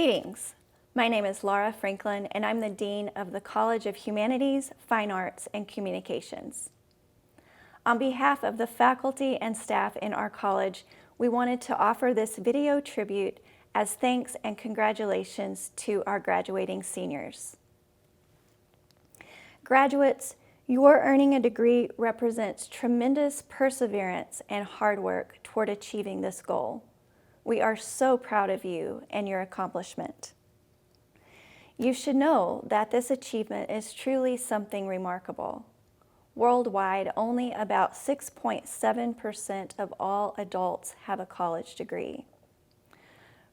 Greetings. My name is Laura Franklin, and I'm the Dean of the College of Humanities, Fine Arts, and Communications. On behalf of the faculty and staff in our college, we wanted to offer this video tribute as thanks and congratulations to our graduating seniors. Graduates, your earning a degree represents tremendous perseverance and hard work toward achieving this goal. We are so proud of you and your accomplishment. You should know that this achievement is truly something remarkable. Worldwide, only about 6.7% of all adults have a college degree.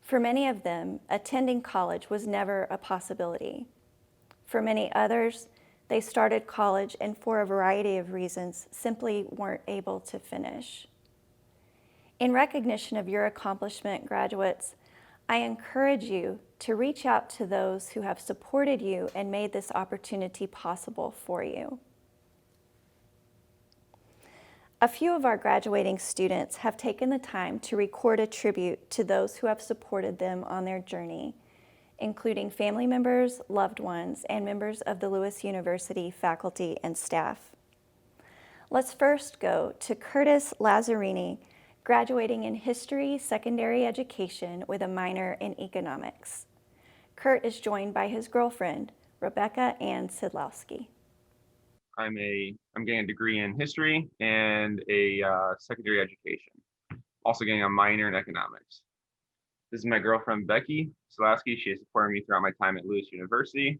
For many of them, attending college was never a possibility. For many others, they started college and for a variety of reasons simply weren't able to finish. In recognition of your accomplishment, graduates, I encourage you to reach out to those who have supported you and made this opportunity possible for you. A few of our graduating students have taken the time to record a tribute to those who have supported them on their journey, including family members, loved ones, and members of the Lewis University faculty and staff. Let's first go to Curtis Lazzarini, graduating in History Secondary Education with a minor in Economics. Kurt is joined by his girlfriend, Rebecca Ann Sidlowski. I'm getting a degree in history and a secondary education. Also getting a minor in economics. This is my girlfriend, Becky Sidlowski. She has supported me throughout my time at Lewis University.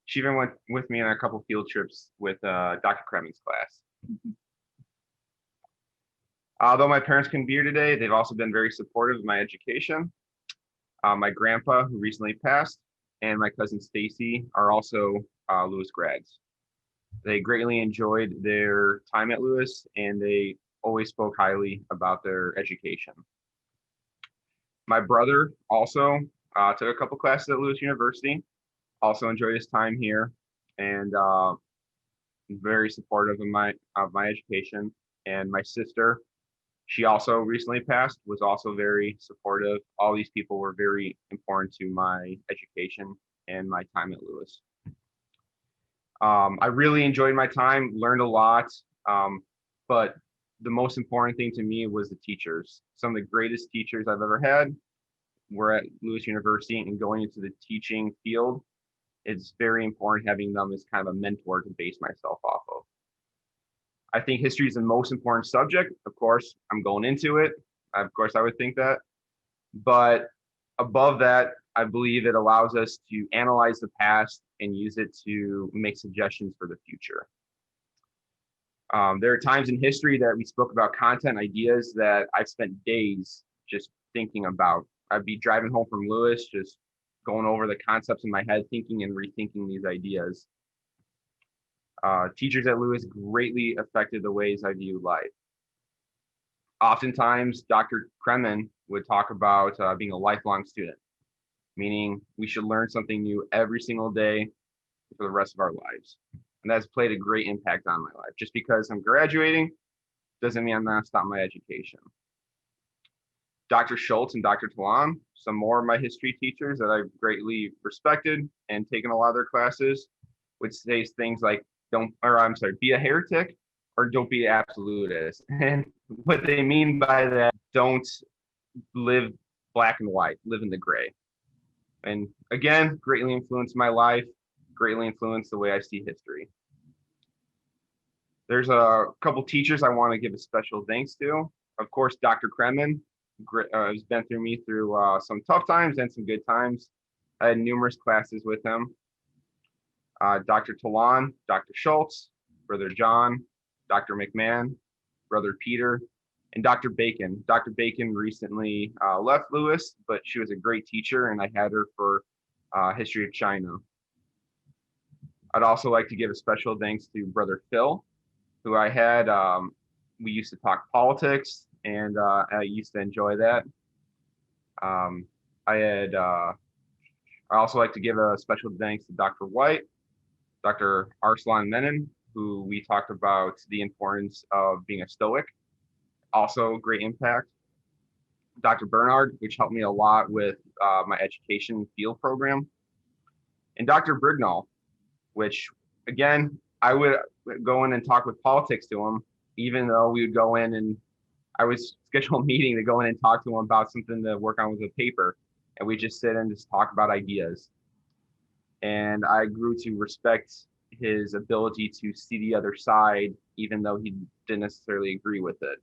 She even went with me on a couple field trips with Dr. Kremen's class. Although my parents couldn't be here today, they've also been very supportive of my education. My grandpa, who recently passed, and my cousin Stacy are also Lewis grads. They greatly enjoyed their time at Lewis, and they always spoke highly about their education. My brother also took a couple classes at Lewis University, also enjoyed his time here, and very supportive of my education. And my sister, she also recently passed, was also very supportive. All these people were very important to my education and my time at Lewis. I really enjoyed my time, learned a lot, but the most important thing to me was the teachers. Some of the greatest teachers I've ever had were at Lewis University, and going into the teaching field, it's very important having them as kind of a mentor to base myself off of. I think history is the most important subject. Of course, I'm going into it. Of course, I would think that. But above that, I believe it allows us to analyze the past and use it to make suggestions for the future. There are times in history that we spoke about content, ideas that I've spent days just thinking about. I'd be driving home from Lewis, just going over the concepts in my head, thinking and rethinking these ideas. Teachers at Lewis greatly affected the ways I view life. Oftentimes, Dr. Kremen would talk about being a lifelong student, meaning we should learn something new every single day for the rest of our lives. And that's played a great impact on my life. Just because I'm graduating doesn't mean I'm going to stop my education. Dr. Schultz and Dr. Talam, some more of my history teachers that I've greatly respected and taken a lot of their classes, would say things like, be a heretic or don't be absolutist. And what they mean by that, don't live black and white, live in the gray. And again, greatly influenced my life, greatly influenced the way I see history. There's a couple teachers I want to give a special thanks to. Of course, Dr. Kremen has been through me through some tough times and some good times. I had numerous classes with him. Dr. Talon, Dr. Schultz, Brother John, Dr. McMahon, Brother Peter, and Dr. Bacon. Dr. Bacon recently left Lewis, but she was a great teacher, and I had her for History of China. I'd also like to give a special thanks to Brother Phil, who I had. We used to talk politics, and I used to enjoy that. I also like to give a special thanks to Dr. White, Dr. Arslan Menon, who we talked about the importance of being a Stoic. Also great impact. Dr. Bernard, which helped me a lot with my education field program, and Dr. Brignall, which again, I would go in and talk with politics to him, even though we would go in and I would schedule a meeting to go in and talk to him about something to work on with a paper. And we just sit and just talk about ideas. And I grew to respect his ability to see the other side, even though he didn't necessarily agree with it.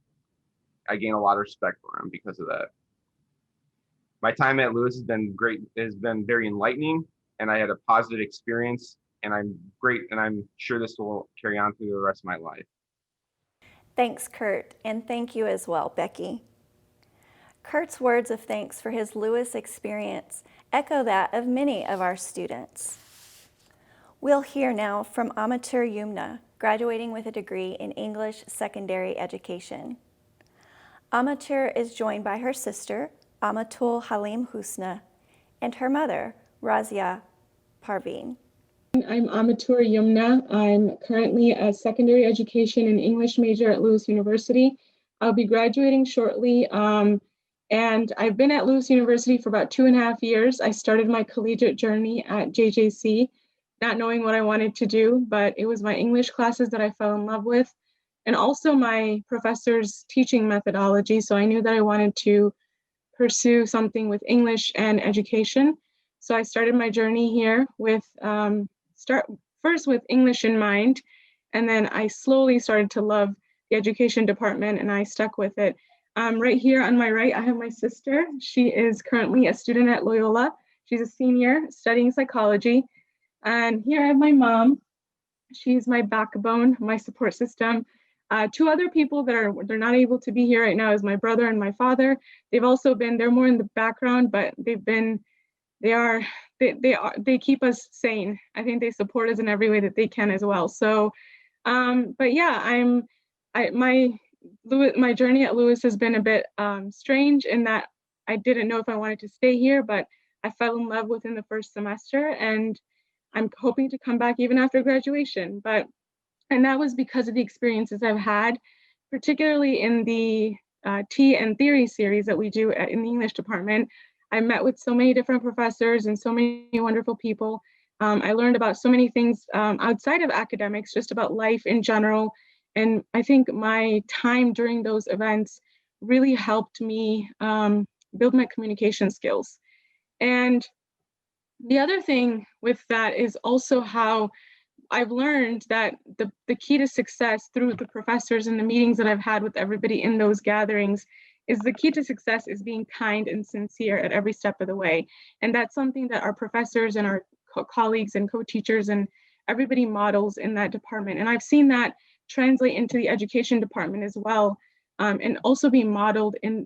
I gained a lot of respect for him because of that. My time at Lewis has been great, has been very enlightening, and I had a positive experience, and I'm sure this will carry on through the rest of my life. Thanks, Kurt, and thank you as well, Becky. Kurt's words of thanks for his Lewis experience echo that of many of our students. We'll hear now from AMATUR YUMNA, graduating with a degree in English secondary education. AMATUR is joined by her sister, Amatul Halim Husna, and her mother, Razia Parveen. I'm AMATUR YUMNA. I'm currently a secondary education and English major at Lewis University. I'll be graduating shortly, and I've been at Lewis University for about 2.5 years. I started my collegiate journey at JJC, not knowing what I wanted to do, but it was my English classes that I fell in love with, and also my professor's teaching methodology. So I knew that I wanted to pursue something with English and education. So I started my journey here with first with English in mind, and then I slowly started to love the education department, and I stuck with it. Right here on my right, I have my sister. She is currently a student at Loyola. She's a senior studying psychology. And here I have my mom. She's my backbone, my support system. Two other people that they're not able to be here right now is my brother and my father. They've also been, they're more in the background, but they keep us sane. I think they support us in every way that they can as well. So, but yeah, my journey at Lewis has been a bit strange in that I didn't know if I wanted to stay here, but I fell in love within the first semester, and I'm hoping to come back even after graduation. And that was because of the experiences I've had, particularly in the Tea and Theory series that we do in the English department. I met with so many different professors and so many wonderful people. I learned about so many things outside of academics, just about life in general. And I think my time during those events really helped me build my communication skills. And the other thing with that is also how I've learned that the key to success through the professors and the meetings that I've had with everybody in those gatherings is the key to success is being kind and sincere at every step of the way. And that's something that our professors and our colleagues and co-teachers and everybody models in that department. And I've seen that translate into the education department as well, and also be modeled in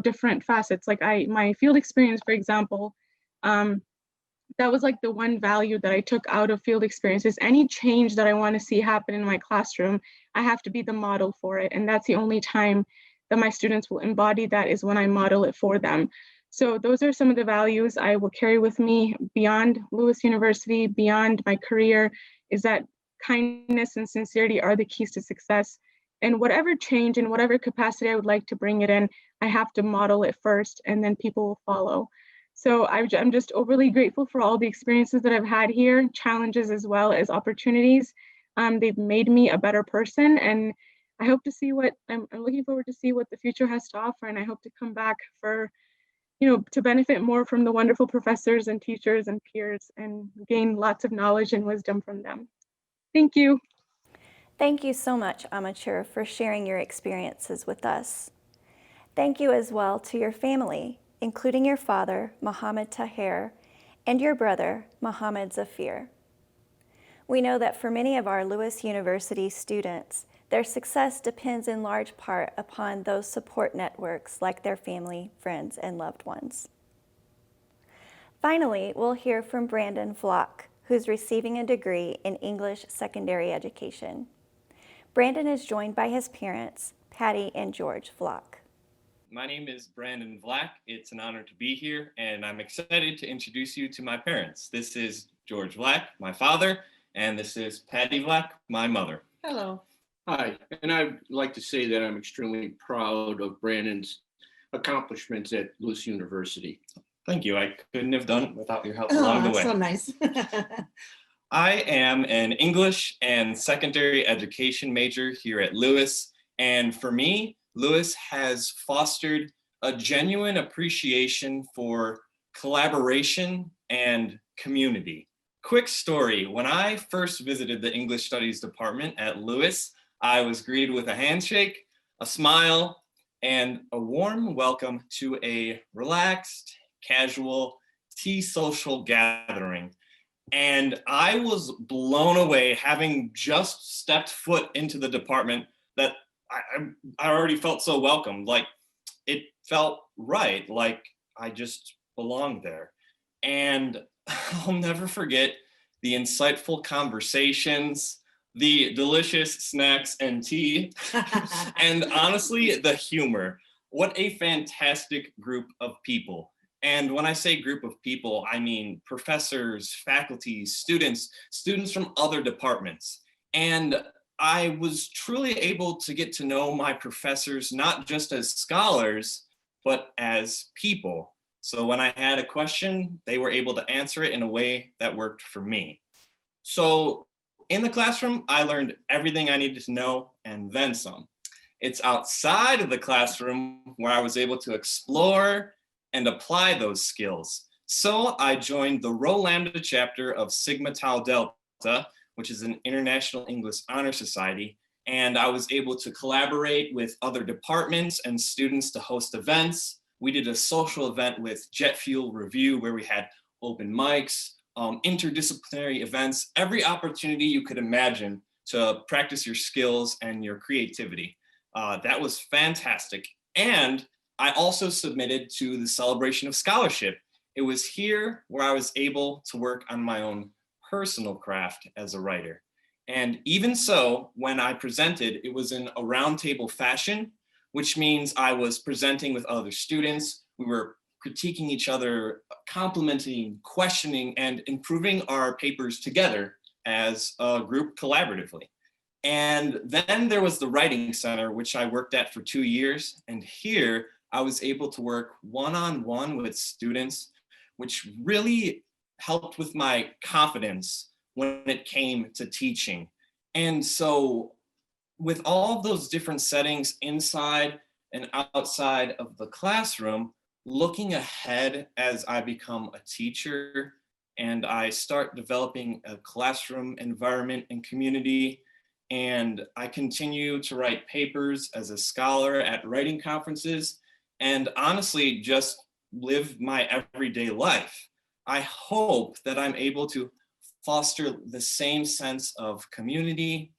different facets. Like my field experience, for example, that was like the one value that I took out of field experiences. Any change that I want to see happen in my classroom, I have to be the model for it. And that's the only time that my students will embody that is when I model it for them. So those are some of the values I will carry with me beyond Lewis University, beyond my career, is that kindness and sincerity are the keys to success. And whatever change in whatever capacity I would like to bring it in, I have to model it first, and then people will follow. So I'm just overly grateful for all the experiences that I've had here, challenges as well as opportunities. They've made me a better person, and I hope to see I'm looking forward to see what the future has to offer. And I hope to come back for, to benefit more from the wonderful professors and teachers and peers and gain lots of knowledge and wisdom from them. Thank you. Thank you so much, AMATUR, for sharing your experiences with us. Thank you as well to your family, including your father, Mohammed Taher, and your brother, Mohammed Zafir. We know that for many of our Lewis University students, their success depends in large part upon those support networks like their family, friends, and loved ones. Finally, we'll hear from Brandon Vlock, who's receiving a degree in English secondary education. Brandon is joined by his parents, Patty and George Vlock. My name is Brandon Vlock. It's an honor to be here, and I'm excited to introduce you to my parents. This is George Vlock, my father, and this is Patty Vlock, my mother. Hello. Hi, and I'd like to say that I'm extremely proud of Brandon's accomplishments at Lewis University. Thank you. I couldn't have done it without your help along the way. So nice. I am an English and secondary education major here at Lewis. And for me, Lewis has fostered a genuine appreciation for collaboration and community. Quick story, when I first visited the English Studies department at Lewis, I was greeted with a handshake, a smile, and a warm welcome to a relaxed, casual tea social gathering. And I was blown away, having just stepped foot into the department, that I already felt so welcome. Like, it felt right, like I just belonged there. And I'll never forget the insightful conversations, the delicious snacks and tea, and honestly, the humor. What a fantastic group of people. And when I say group of people, I mean professors, faculty, students from other departments. And I was truly able to get to know my professors, not just as scholars, but as people. So when I had a question, they were able to answer it in a way that worked for me. So in the classroom, I learned everything I needed to know and then some. It's outside of the classroom where I was able to explore and apply those skills. So I joined the Rho Lambda chapter of Sigma Tau Delta, which is an international English honor society. And I was able to collaborate with other departments and students to host events. We did a social event with Jet Fuel Review where we had open mics, interdisciplinary events, every opportunity you could imagine to practice your skills and your creativity. That was fantastic. And I also submitted to the Celebration of Scholarship. It was here where I was able to work on my own personal craft as a writer. And even so, when I presented, it was in a roundtable fashion, which means I was presenting with other students. We were critiquing each other, complimenting, questioning, and improving our papers together as a group collaboratively. And then there was the Writing Center, which I worked at for 2 years. And here I was able to work one-on-one with students, which really helped with my confidence when it came to teaching. And so with all of those different settings inside and outside of the classroom, looking ahead as I become a teacher and I start developing a classroom environment and community, and I continue to write papers as a scholar at writing conferences, and honestly just live my everyday life, I hope that I'm able to foster the same sense of community,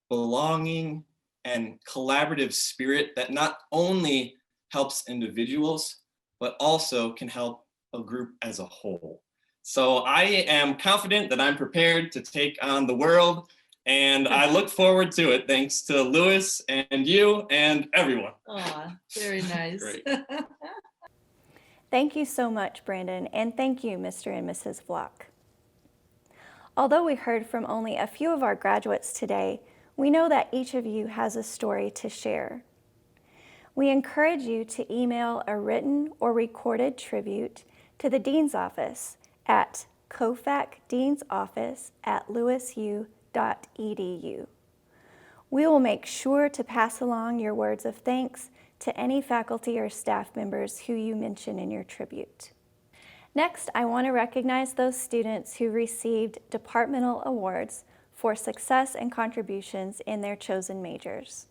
belonging, and collaborative spirit that not only helps individuals, but also can help a group as a whole. So I am confident that I'm prepared to take on the world, and I look forward to it, thanks to Lewis and you and everyone. Oh, very nice. Great. Thank you so much, Brandon, and thank you, Mr. and Mrs. Vlock. Although we heard from only a few of our graduates today, we know that each of you has a story to share. We encourage you to email a written or recorded tribute to the Dean's Office at kofacdeansoffice@lewisu.edu. We will make sure to pass along your words of thanks to any faculty or staff members who you mention in your tribute. Next, I want to recognize those students who received departmental awards for success and contributions in their chosen majors.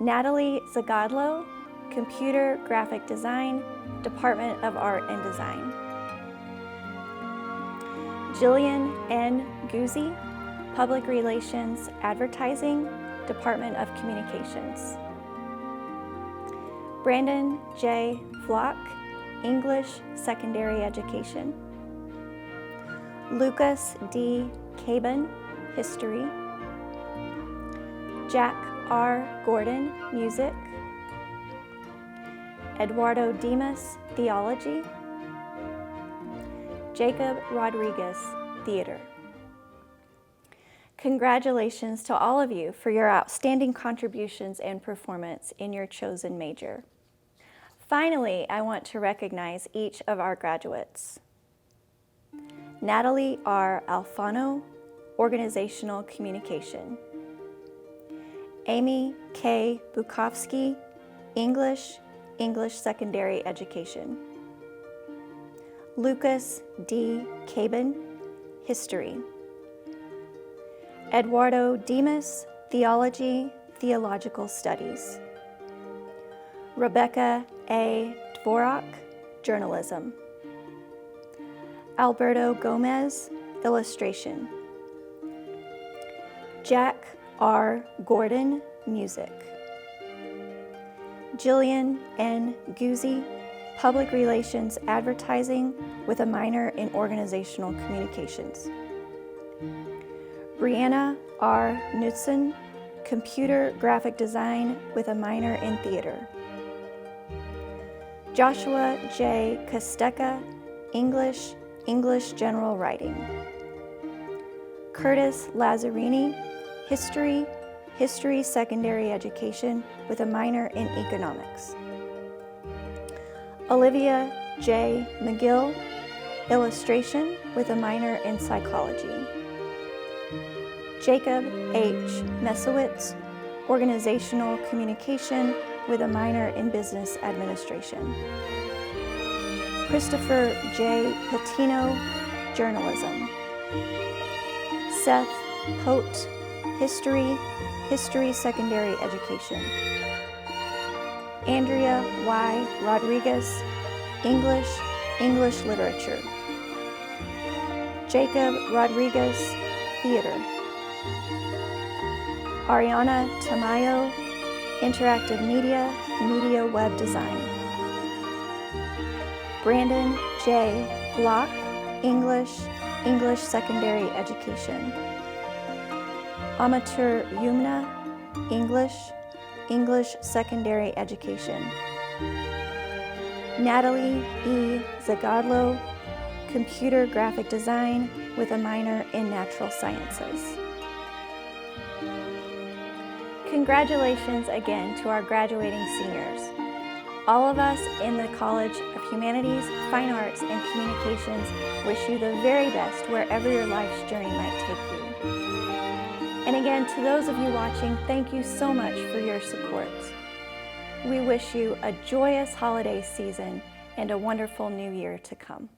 NATALIE ZEGADLO, Computer Graphic Design, Department of Art and Design. JILLIAN N. GUZZI, Public Relations Advertising, Department of Communications. Brandon J. Vlock, English Secondary Education. Lucas D. CABON, History. Jack R. Gordon, Music. Eduardo Dimas, Theology. Jacob Rodriguez, Theater. Congratulations to all of you for your outstanding contributions and performance in your chosen major. Finally, I want to recognize each of our graduates. Natalie R. ALFANO, Organizational Communication. Amy K. Bukovsky, English, English Secondary Education. Lucas D. CABON, History. Eduardo Demas, Theology, Theological Studies. Rebecca A. Dvorak, Journalism. Alberto Gomez, Illustration. Jack R. Gordon, Music. JILLIAN N. GUZZI, Public Relations Advertising with a minor in Organizational Communications. BRIANNA R. KNUTSEN, Computer Graphic Design with a minor in Theater. Joshua J. KOSTECKA, English, English General Writing. Curtis Lazzarini, History, History Secondary Education with a minor in Economics. Olivia J. McGill, Illustration with a minor in Psychology. Jacob H. Mesowitz, Organizational Communication with a minor in Business Administration. Christopher J. Patino, Journalism. Seth Pote, History, History Secondary Education. Andrea Y. Rodriguez, English, English Literature. Jacob Rodriguez, Theater. Arianna Tamayo, Interactive Media, Media Web Design. Brandon J. Block, English, English Secondary Education. AMATUR YUMNA, English, English Secondary Education. Natalie E. ZEGADLO, Computer Graphic Design with a minor in Natural Sciences. Congratulations again to our graduating seniors. All of us in the College of Humanities, Fine Arts, and Communications wish you the very best wherever your life's journey might take you. And again, to those of you watching, thank you so much for your support. We wish you a joyous holiday season and a wonderful new year to come.